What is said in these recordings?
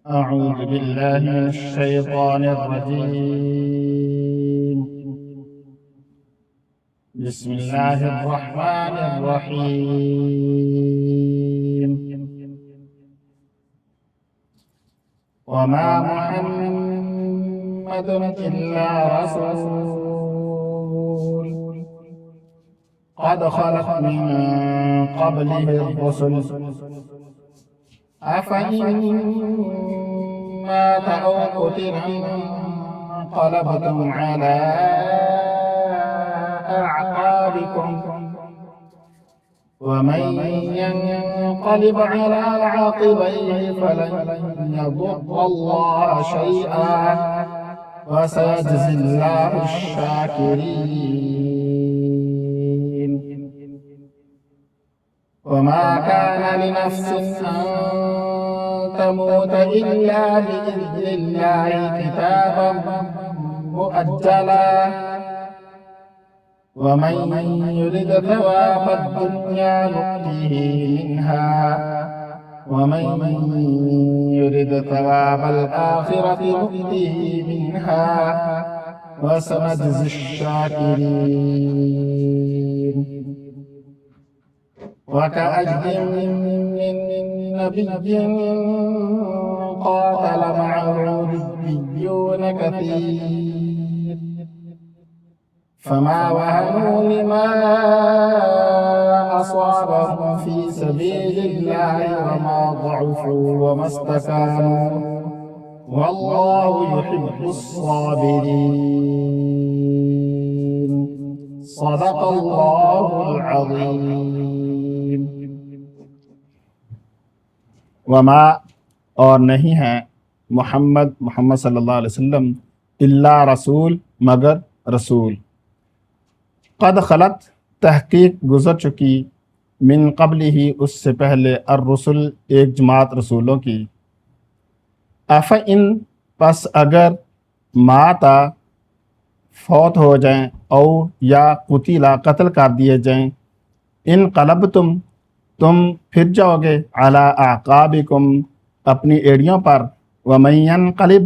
أعوذ بالله من الشيطان الرجيم. بسم الله الرحمن الرحيم. وما محمد إلا رسول قد خلت من قبله الرسل أفإن مات أو قتل انقلبتم على أعقابكم ومن ينقلب على عاقبيه فلن يضر الله شيئا وسيجزي الله الشاكرين. وما كان لنفس أن تموت إلا بإذن الله كتابا مؤجلا ومن يرد ثواب الدنيا نؤته منها ومن يرد ثواب الآخرة نؤته منها وسنجزي الشاكرين. وكأي من نبي قاتل معه ربيون كثير فما وهنوا لما أصابهم في سبيل الله وما ضعفوا وما استكانوا والله يحب الصابرين. صدق الله العظيم. وما اور نہیں ہے محمد صلی اللہ علیہ وسلم الا رسول مگر رسول قد خلت تحقیق گزر چکی من قبل ہی اس سے پہلے الرسل ایک جماعت رسولوں کی افإن پس اگر ماتا فوت ہو جائیں او یا قتلا قتل کر دیے جائیں انقلبتم تم پھر جاؤ گے علی اعقابکم اپنی ایڑیوں پر ومن ینقلب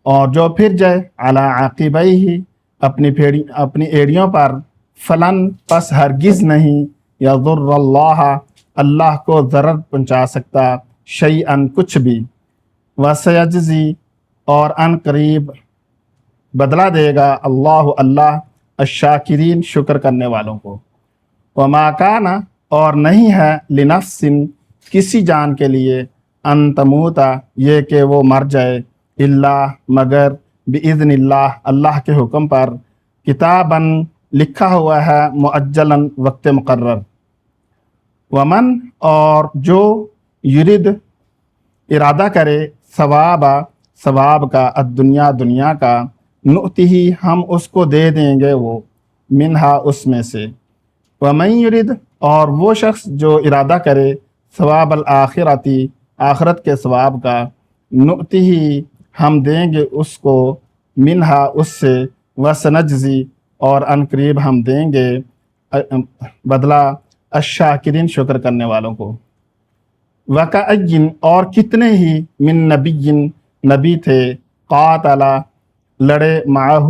اور جو پھر جائے علی عاقبیہ اپنی ایڑیوں پر فلن پس ہرگز نہیں یضر اللہ کو ضرر پہنچا سکتا شیئا کچھ بھی وسیجزی اور ان قریب بدلہ دے گا اللہ الشاکرین شکر کرنے والوں کو. وما کان اور نہیں ہے لنفس کسی جان کے لیے ان تموتا یہ کہ وہ مر جائے الا مگر باذن اللہ کے حکم پر کتاباً لکھا ہوا ہے مؤجلاً وقت مقرر. ومن اور جو یرید ارادہ کرے ثواب کا دنیا کا نؤتہ ہم اس کو دے دیں گے وہ منہا اس میں سے. ومن یرید اور وہ شخص جو ارادہ کرے ثواب الآخرتی آخرت کے ثواب کا نؤتہ ہم دیں گے اس کو منہا اس سے وسنجزی اور ان قریب ہم دیں گے بدلہ الشاکرین شکر کرنے والوں کو. وکأین اور کتنے ہی من نبی تھے قاتلا لڑے معہ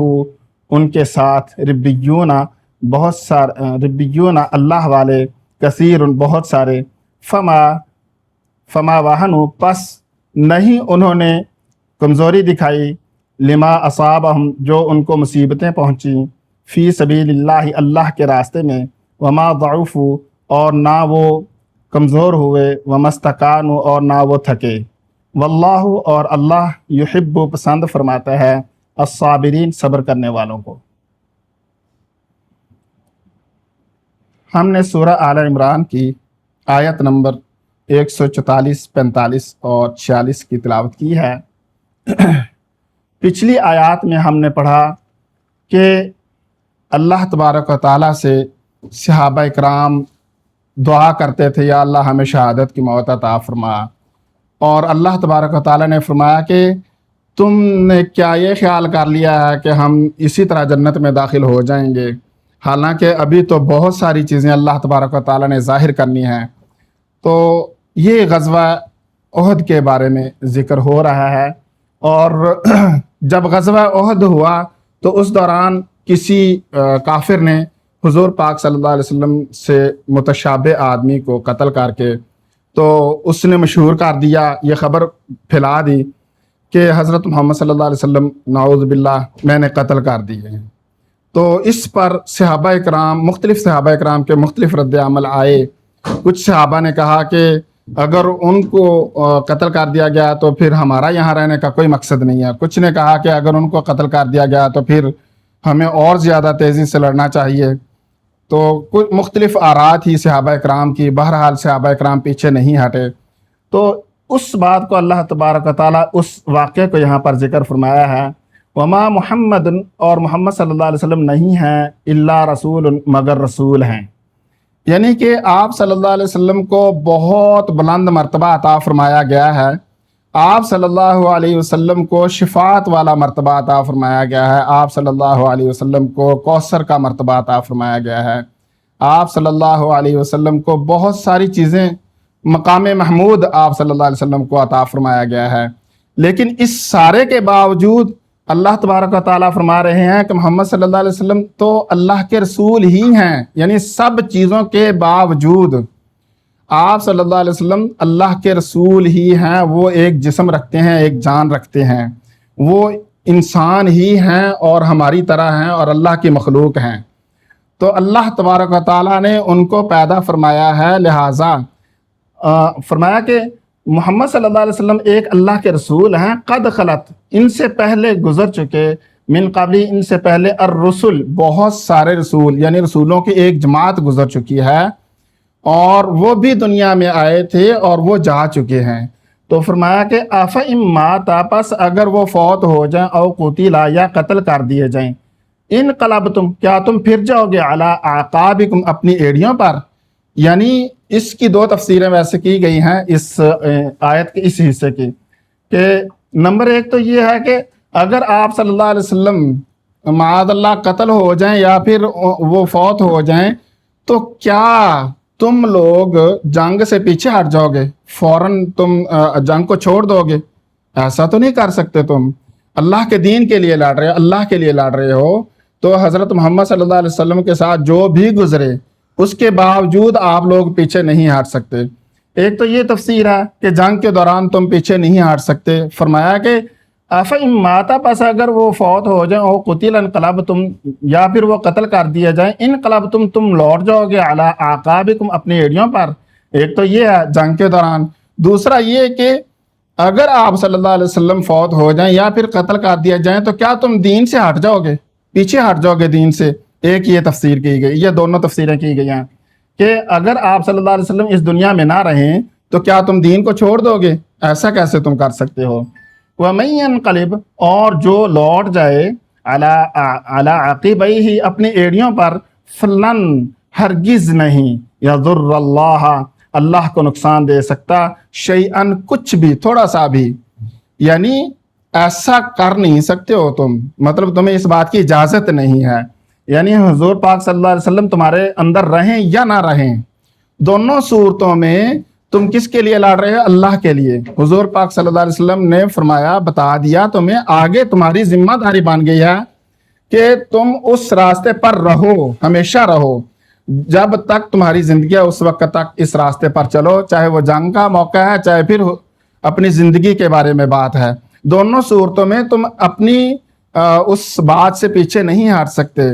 ان کے ساتھ ربیون بہت سارے ربیون اللہ والے کثیر بہت سارے فما وہنوا پس نہیں انہوں نے کمزوری دکھائی لما اصابہم جو ان کو مصیبتیں پہنچیں فی سبیل اللہ کے راستے میں وما ضعفوا اور نہ وہ کمزور ہوئے وما استکانوا اور نہ وہ تھکے واللہ اور اللہ یحب پسند فرماتا ہے الصابرین صبر کرنے والوں کو. ہم نے سورہ آل عمران کی آیت نمبر 144 45 اور 46 کی تلاوت کی ہے. پچھلی آیات میں ہم نے پڑھا کہ اللہ تبارک و تعالیٰ سے صحابہ اکرام دعا کرتے تھے یا اللہ ہمیں شہادت کی موت عطا فرما، اور اللہ تبارک و تعالیٰ نے فرمایا کہ تم نے کیا یہ خیال کر لیا ہے کہ ہم اسی طرح جنت میں داخل ہو جائیں گے، حالانکہ ابھی تو بہت ساری چیزیں اللہ تبارک و تعالیٰ نے ظاہر کرنی ہیں. تو یہ غزوہ احد کے بارے میں ذکر ہو رہا ہے، اور جب غزوہ احد ہوا تو اس دوران کسی کافر نے حضور پاک صلی اللہ علیہ وسلم سے متشابہ آدمی کو قتل کر کے، تو اس نے مشہور کر دیا، یہ خبر پھیلا دی کہ حضرت محمد صلی اللہ علیہ وسلم نعوذ باللہ میں نے قتل کر دیے ہیں۔ تو اس پر صحابہ اکرام، مختلف صحابہ اکرام کے مختلف رد عمل آئے۔ کچھ صحابہ نے کہا کہ اگر ان کو قتل کر دیا گیا تو پھر ہمارا یہاں رہنے کا کوئی مقصد نہیں ہے۔ کچھ نے کہا کہ اگر ان کو قتل کر دیا گیا تو پھر ہمیں اور زیادہ تیزی سے لڑنا چاہیے۔ تو کچھ مختلف آراء تھی صحابہ اکرام کی، بہرحال صحابہ اکرام پیچھے نہیں ہٹے۔ تو اس بات کو اللہ تبارک و تعالیٰ اس واقعے کو یہاں پر ذکر فرمایا ہے، وما محمد، اور محمد صلی اللہ علیہ وسلم نہیں ہیں الا رسول، مگر رسول ہیں، یعنی کہ آپ صلی اللہ علیہ وسلم کو بہت بلند مرتبہ عطا فرمایا گیا ہے۔ آپ صلی اللہ علیہ وسلم کو شفاعت والا مرتبہ عطا فرمایا گیا ہے۔ آپ صلی اللہ علیہ وسلم کو کوثر کا مرتبہ عطا فرمایا گیا ہے۔ آپ صلی اللہ علیہ وسلم کو بہت ساری چیزیں، مقام محمود آپ صلی اللہ علیہ وسلم کو عطا فرمایا گیا ہے۔ لیکن اس سارے کے باوجود اللہ تبارک و تعالیٰ فرما رہے ہیں کہ محمد صلی اللہ علیہ وسلم تو اللہ کے رسول ہی ہیں، یعنی سب چیزوں کے باوجود آپ صلی اللہ علیہ وسلم اللہ کے رسول ہی ہیں۔ وہ ایک جسم رکھتے ہیں، ایک جان رکھتے ہیں، وہ انسان ہی ہیں اور ہماری طرح ہیں اور اللہ کی مخلوق ہیں۔ تو اللہ تبارک و تعالیٰ نے ان کو پیدا فرمایا ہے، لہٰذا فرمایا کہ محمد صلی اللہ علیہ وسلم ایک اللہ کے رسول ہیں، قد خلت، ان سے پہلے گزر چکے، من قبلی، ان سے پہلے، الرسل، بہت سارے رسول، یعنی رسولوں کی ایک جماعت گزر چکی ہے، اور وہ بھی دنیا میں آئے تھے اور وہ جا چکے ہیں۔ تو فرمایا کہ افئن مات، پس اگر وہ فوت ہو جائیں، او قتلا، یا قتل کر دیے جائیں، انقلبتم، کیا تم پھر جاؤ گے، علی اعقابکم، اپنی ایڑیوں پر۔ یعنی اس کی دو تفسیریں ویسے کی گئی ہیں اس آیت کے اس حصے کی، کہ نمبر ایک تو یہ ہے کہ اگر آپ صلی اللہ علیہ وسلم معاذ اللہ قتل ہو جائیں یا پھر وہ فوت ہو جائیں، تو کیا تم لوگ جنگ سے پیچھے ہٹ جاؤ گے، فوراً تم جنگ کو چھوڑ دو گے؟ ایسا تو نہیں کر سکتے، تم اللہ کے دین کے لیے لڑ رہے ہو، اللہ کے لیے لڑ رہے ہو۔ تو حضرت محمد صلی اللہ علیہ وسلم کے ساتھ جو بھی گزرے اس کے باوجود آپ لوگ پیچھے نہیں ہٹ سکتے۔ ایک تو یہ تفسیر ہے کہ جنگ کے دوران تم پیچھے نہیں ہٹ سکتے۔ فرمایا کہ افئن مات، پس اگر وہ فوت ہو جائیں، او قتل، انقلبتم، یا پھر وہ قتل کر دیا جائیں، انقلبتم، تم لوٹ جاؤ گے، علی اعقابکم، اپنی ایڑیوں پر۔ ایک تو یہ ہے جنگ کے دوران۔ دوسرا یہ کہ اگر آپ صلی اللہ علیہ وسلم فوت ہو جائیں یا پھر قتل کر دیا جائیں تو کیا تم دین سے ہٹ جاؤ گے، پیچھے ہٹ جاؤ گے دین سے؟ ایک یہ تفسیر کی گئی، یہ دونوں تفسیریں کی گئی ہیں کہ اگر آپ صلی اللہ علیہ وسلم اس دنیا میں نہ رہیں تو کیا تم دین کو چھوڑ دو گے؟ ایسا کیسے تم کر سکتے ہو؟ وَمَن يَنْقَلِبْ، اور جو لوٹ جائے، عَلَىٰ عَقِبَيْهِ، اپنی ایڑیوں پر، فلن، ہرگز نہیں، یضر اللہ، اللہ کو نقصان دے سکتا، شیئن، کچھ بھی، تھوڑا سا بھی، یعنی ایسا کر نہیں سکتے ہو تم، مطلب تمہیں اس بات کی اجازت نہیں ہے۔ یعنی حضور پاک صلی اللہ علیہ وسلم تمہارے اندر رہیں یا نہ رہیں، دونوں صورتوں میں تم کس کے لیے لڑ رہے ہو؟ اللہ کے لیے۔ حضور پاک صلی اللہ علیہ وسلم نے فرمایا، بتا دیا تمہیں، آگے تمہاری ذمہ داری بن گئی ہے کہ تم اس راستے پر رہو، ہمیشہ رہو، جب تک تمہاری زندگی ہے اس وقت تک اس راستے پر چلو، چاہے وہ جنگ کا موقع ہے، چاہے پھر اپنی زندگی کے بارے میں بات ہے۔ دونوں صورتوں میں تم اپنی اس بات سے پیچھے نہیں ہٹ سکتے۔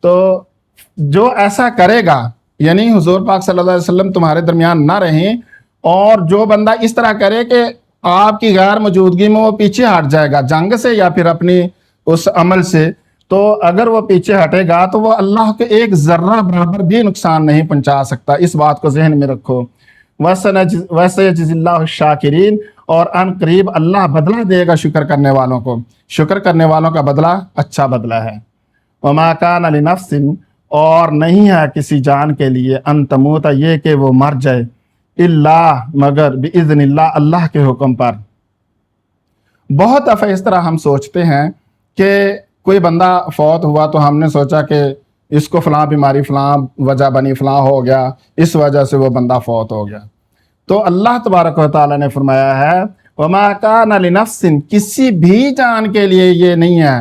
تو جو ایسا کرے گا، یعنی حضور پاک صلی اللہ علیہ وسلم تمہارے درمیان نہ رہیں، اور جو بندہ اس طرح کرے کہ آپ کی غیر موجودگی میں وہ پیچھے ہٹ جائے گا جنگ سے یا پھر اپنی اس عمل سے، تو اگر وہ پیچھے ہٹے گا تو وہ اللہ کے ایک ذرہ برابر بھی نقصان نہیں پہنچا سکتا۔ اس بات کو ذہن میں رکھو۔ وَسَيَجْزِي اللَّهُ الشَّاكِرِينَ، اور ان قریب اللہ بدلہ دے گا شکر کرنے والوں کو، شکر کرنے والوں کا بدلہ اچھا بدلہ ہے۔ وَمَا كَانَ لِنَفْسٍ، اور نہیں ہے کسی جان کے لیے، ان تموت، یہ کہ وہ مر جائے، الا، مگر، بِإِذْنِ اللَّهِ، اللہ کے حکم پر۔ بہت دفعہ اس طرح ہم سوچتے ہیں کہ کوئی بندہ فوت ہوا تو ہم نے سوچا کہ اس کو فلاں بیماری، فلاں وجہ بنی، فلاں ہو گیا، اس وجہ سے وہ بندہ فوت ہو گیا۔ تو اللہ تبارک و تعالیٰ نے فرمایا ہے وما کان لنفس، کسی بھی جان کے لیے یہ نہیں ہے،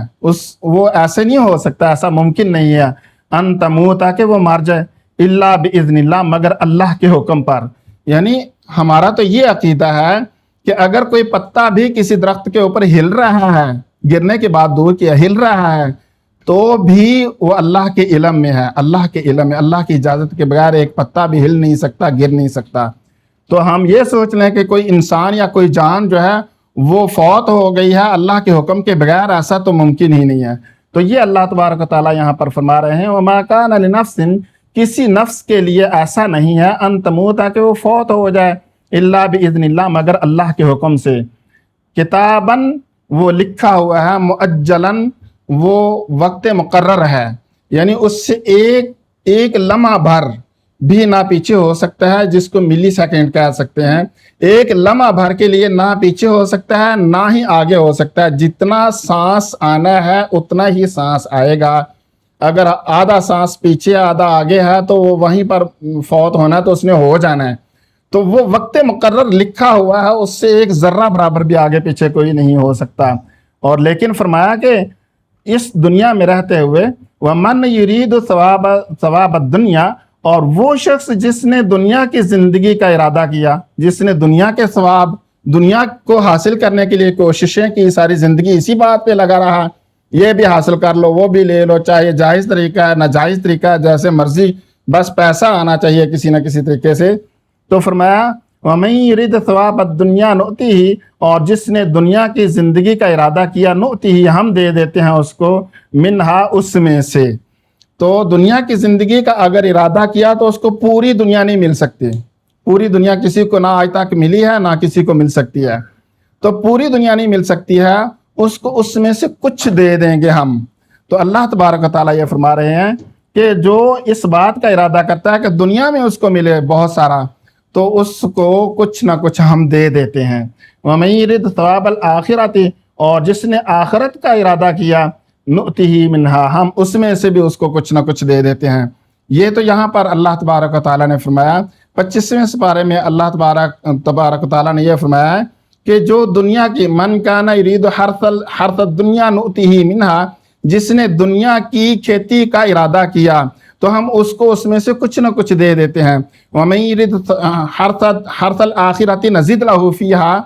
وہ ایسے نہیں ہو سکتا، ایسا ممکن نہیں ہے، ان تموت، کہ وہ مر جائے، الا باذن اللہ، مگر اللہ کے حکم پر۔ یعنی ہمارا تو یہ عقیدہ ہے کہ اگر کوئی پتا بھی کسی درخت کے اوپر ہل رہا ہے، گرنے کے بعد دور کیا ہل رہا ہے، تو بھی وہ اللہ کے علم میں ہے، اللہ کے علم میں، اللہ کی اجازت کے بغیر ایک پتا بھی ہل نہیں سکتا، گر نہیں سکتا۔ تو ہم یہ سوچ لیں کہ کوئی انسان یا کوئی جان جو ہے وہ فوت ہو گئی ہے اللہ کے حکم کے بغیر، ایسا تو ممکن ہی نہیں ہے۔ تو یہ اللہ تبارک و تعالیٰ یہاں پر فرما رہے ہیں وما کان لنفس، کسی نفس کے لیے ایسا نہیں ہے ان تموت، کہ وہ فوت ہو جائے، الا باذن اللہ، مگر اللہ کے حکم سے، کتاباً، وہ لکھا ہوا ہے، مؤجلاً، وہ وقت مقرر ہے، یعنی اس سے ایک لمحہ بھر بھی نہ پیچھے ہو سکتا ہے، جس کو ملی سیکنڈ کہہ سکتے ہیں، ایک لمحہ بھر کے لیے نہ پیچھے ہو سکتا ہے نہ ہی آگے ہو سکتا ہے۔ جتنا سانس آنا ہے اتنا ہی سانس آئے گا، اگر آدھا سانس پیچھے آدھا آگے ہے تو وہ وہیں پر فوت ہونا ہے، تو اس نے ہو جانا ہے۔ تو وہ وقت مقرر لکھا ہوا ہے، اس سے ایک ذرہ برابر بھی آگے پیچھے کوئی نہیں ہو سکتا۔ اور لیکن فرمایا کہ اس دنیا میں رہتے ہوئے وَمَنْ يُرِيدُ ثواب الدنیا، اور وہ شخص جس نے دنیا کی زندگی کا ارادہ کیا، جس نے دنیا کے ثواب، دنیا کو حاصل کرنے کے لیے کوششیں کی، ساری زندگی اسی بات پہ لگا رہا، یہ بھی حاصل کر لو، وہ بھی لے لو، چاہے جائز طریقہ ہے ناجائز طریقہ ہے، جیسے مرضی، بس پیسہ آنا چاہیے کسی نہ کسی طریقے سے۔ تو فرمایا وَمَن يُرِدْ ثواب الدنیا نُؤْتِهِ، اور جس نے دنیا کی زندگی کا ارادہ کیا، نُؤْتِهِ، ہم دے دیتے ہیں اس کو، منہا، اس میں سے۔ تو دنیا کی زندگی کا اگر ارادہ کیا تو اس کو پوری دنیا نہیں مل سکتی، پوری دنیا کسی کو نہ آج تک ملی ہے نہ کسی کو مل سکتی ہے، تو پوری دنیا نہیں مل سکتی ہے، اس کو اس میں سے کچھ دے دیں گے ہم۔ تو اللہ تبارک و تعالیٰ یہ فرما رہے ہیں کہ جو اس بات کا ارادہ کرتا ہے کہ دنیا میں اس کو ملے بہت سارا، تو اس کو کچھ نہ کچھ ہم دے دیتے ہیں۔ وَمَن يُرِدْ ثواب الآخرۃ، اور جس نے آخرت کا ارادہ کیا، نُؤْتِهِ منہا، ہم اس میں سے بھی اس کو کچھ نہ کچھ دے دیتے ہیں۔ یہ تو یہاں پر اللہ تبارک و تعالیٰ نے فرمایا۔ 25ویں سپارے میں اللہ تبارک و تعالیٰ نے یہ فرمایا ہے کہ جو دنیا کی من کان یرید حرث الدنیا نؤتیہ منہا، جس نے دنیا کی کھیتی کا ارادہ کیا تو ہم اس کو اس میں سے کچھ نہ کچھ دے دیتے ہیں۔ وَمَن یرید حرث الآخرۃ نزد لہ فیہا،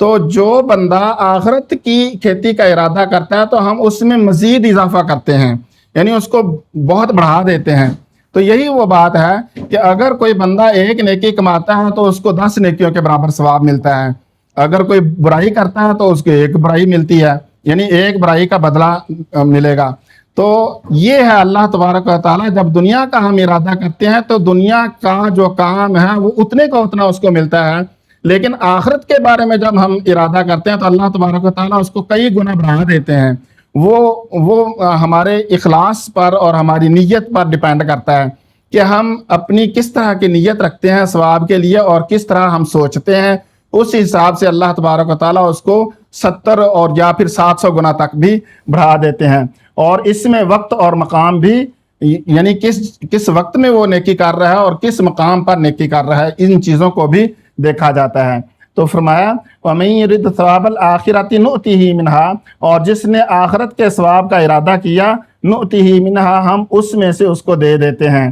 تو جو بندہ آخرت کی کھیتی کا ارادہ کرتا ہے تو ہم اس میں مزید اضافہ کرتے ہیں، یعنی اس کو بہت بڑھا دیتے ہیں۔ تو یہی وہ بات ہے کہ اگر کوئی بندہ ایک نیکی کماتا ہے تو اس کو 10 نیکیوں کے برابر ثواب ملتا ہے، اگر کوئی برائی کرتا ہے تو اس کو ایک برائی ملتی ہے، یعنی ایک برائی کا بدلہ ملے گا۔ تو یہ ہے اللہ تبارک و تعالیٰ، جب دنیا کا ہم ارادہ کرتے ہیں تو دنیا کا جو کام ہے وہ اتنے کا اتنا اس کو ملتا ہے، لیکن آخرت کے بارے میں جب ہم ارادہ کرتے ہیں تو اللہ تبارک و تعالیٰ اس کو کئی گنا بڑھا دیتے ہیں۔ وہ ہمارے اخلاص پر اور ہماری نیت پر ڈیپینڈ کرتا ہے کہ ہم اپنی کس طرح کی نیت رکھتے ہیں ثواب کے لیے اور کس طرح ہم سوچتے ہیں، اس حساب سے اللہ تبارک و تعالیٰ اس کو 70 اور یا پھر 700 گنا تک بھی بڑھا دیتے ہیں۔ اور اس میں وقت اور مقام بھی، یعنی کس وقت میں وہ نیکی کر رہا ہے اور کس مقام پر نیکی کر رہا ہے، ان چیزوں کو بھی دیکھا جاتا ہے۔ تو فرمایا وَمَن يُرِدْ ثواب الآخرۃ نُؤْتِهِ منہا، اور جس نے آخرت کے ثواب کا ارادہ کیا، نُؤْتِهِ منہا، ہم اس میں سے اس کو دے دیتے ہیں۔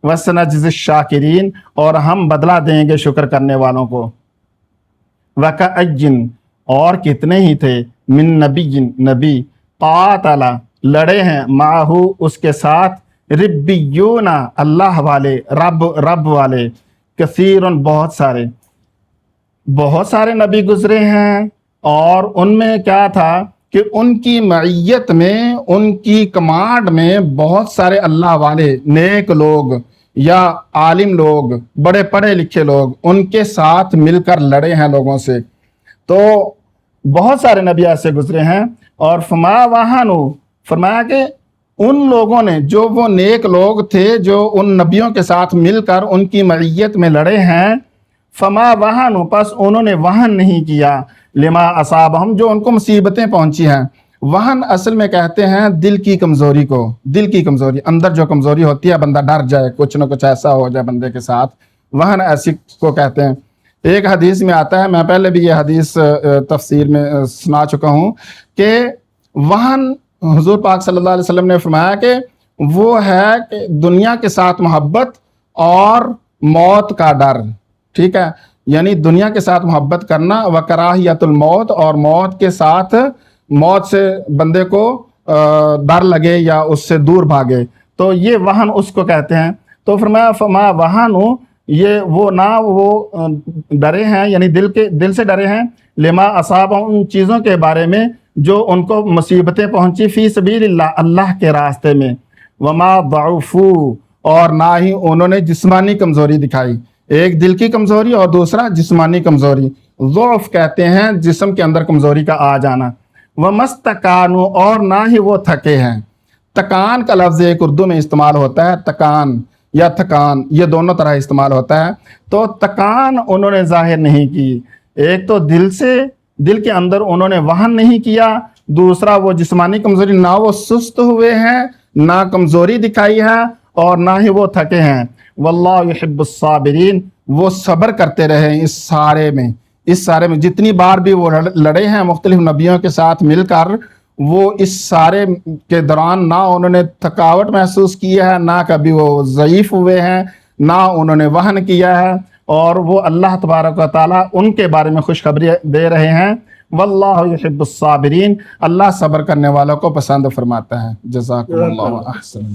وَسَنَجْزِي الشَّاكِرِينَ، اور ہم بدلہ دیں گے شکر کرنے والوں کو۔ وَكَأَيٍّ، اور کتنے ہی تھے، من نبی، نبی، قاتل، لڑے ہیں، معہو، اس کے ساتھ، ربیون، اللہ والے، رب والے، کثیرن، بہت سارے نبی گزرے ہیں، اور ان میں کیا تھا کہ ان کی معیت میں، ان کی کمانڈ میں بہت سارے اللہ والے نیک لوگ یا عالم لوگ، بڑے پڑھے لکھے لوگ ان کے ساتھ مل کر لڑے ہیں لوگوں سے۔ تو بہت سارے نبی ایسے گزرے ہیں، اور فما وہانو، فرمایا کہ ان لوگوں نے، جو وہ نیک لوگ تھے جو ان نبیوں کے ساتھ مل کر ان کی معیت میں لڑے ہیں، فما وہانو، پس انہوں نے وہن نہیں کیا، لما اصابہم، جو ان کو مصیبتیں پہنچی ہیں۔ وہن اصل میں کہتے ہیں دل کی کمزوری کو، دل کی کمزوری، اندر جو کمزوری ہوتی ہے، بندہ ڈر جائے، کچھ نہ کچھ ایسا ہو جائے بندے کے ساتھ، وہن ایسی کو کہتے ہیں۔ ایک حدیث میں آتا ہے، میں پہلے بھی یہ حدیث تفسیر میں سنا چکا ہوں، کہ وہن حضور پاک صلی اللہ علیہ وسلم نے فرمایا کہ وہ ہے کہ دنیا کے ساتھ محبت اور موت کا ڈر، ٹھیک ہے، یعنی دنیا کے ساتھ محبت کرنا، وکراہیت الموت، اور موت کے ساتھ، موت سے بندے کو ڈر لگے یا اس سے دور بھاگے، تو یہ وہن اس کو کہتے ہیں۔ تو فرمایا فما وہنوا، یہ وہ نہ وہ ڈرے ہیں، یعنی دل سے ڈرے ہیں، لما اصاب، ان چیزوں کے بارے میں جو ان کو مصیبتیں پہنچی، فی سبیل اللہ، اللہ کے راستے میں، وما ضعفوا، اور نہ ہی انہوں نے جسمانی کمزوری دکھائی، ایک دل کی کمزوری اور دوسرا جسمانی کمزوری، ضعف کہتے ہیں جسم کے اندر کمزوری کا آ جانا، ومستکانوا، اور نہ ہی وہ تھکے ہیں۔ تکان کا لفظ ایک اردو میں استعمال ہوتا ہے، تکان یا تھکان، یہ دونوں طرح استعمال ہوتا ہے، تو تکان انہوں نے ظاہر نہیں کی، ایک تو دل کے اندر انہوں نے وہن نہیں کیا، دوسرا وہ جسمانی کمزوری، نہ وہ سست ہوئے ہیں، نہ کمزوری دکھائی ہے، اور نہ ہی وہ تھکے ہیں۔ واللہ یحب الصابرین، وہ صبر کرتے رہے اس سارے میں جتنی بار بھی وہ لڑے ہیں مختلف نبیوں کے ساتھ مل کر، وہ اس سارے کے دوران نہ انہوں نے تھکاوٹ محسوس کی ہے، نہ کبھی وہ ضعیف ہوئے ہیں، نہ انہوں نے وہن کیا ہے، اور وہ اللہ تبارک و تعالیٰ ان کے بارے میں خوشخبری دے رہے ہیں۔ واللہ یحب الصابرین، اللہ صبر کرنے والوں کو پسند فرماتا ہے۔ جزاکم اللہ احسن۔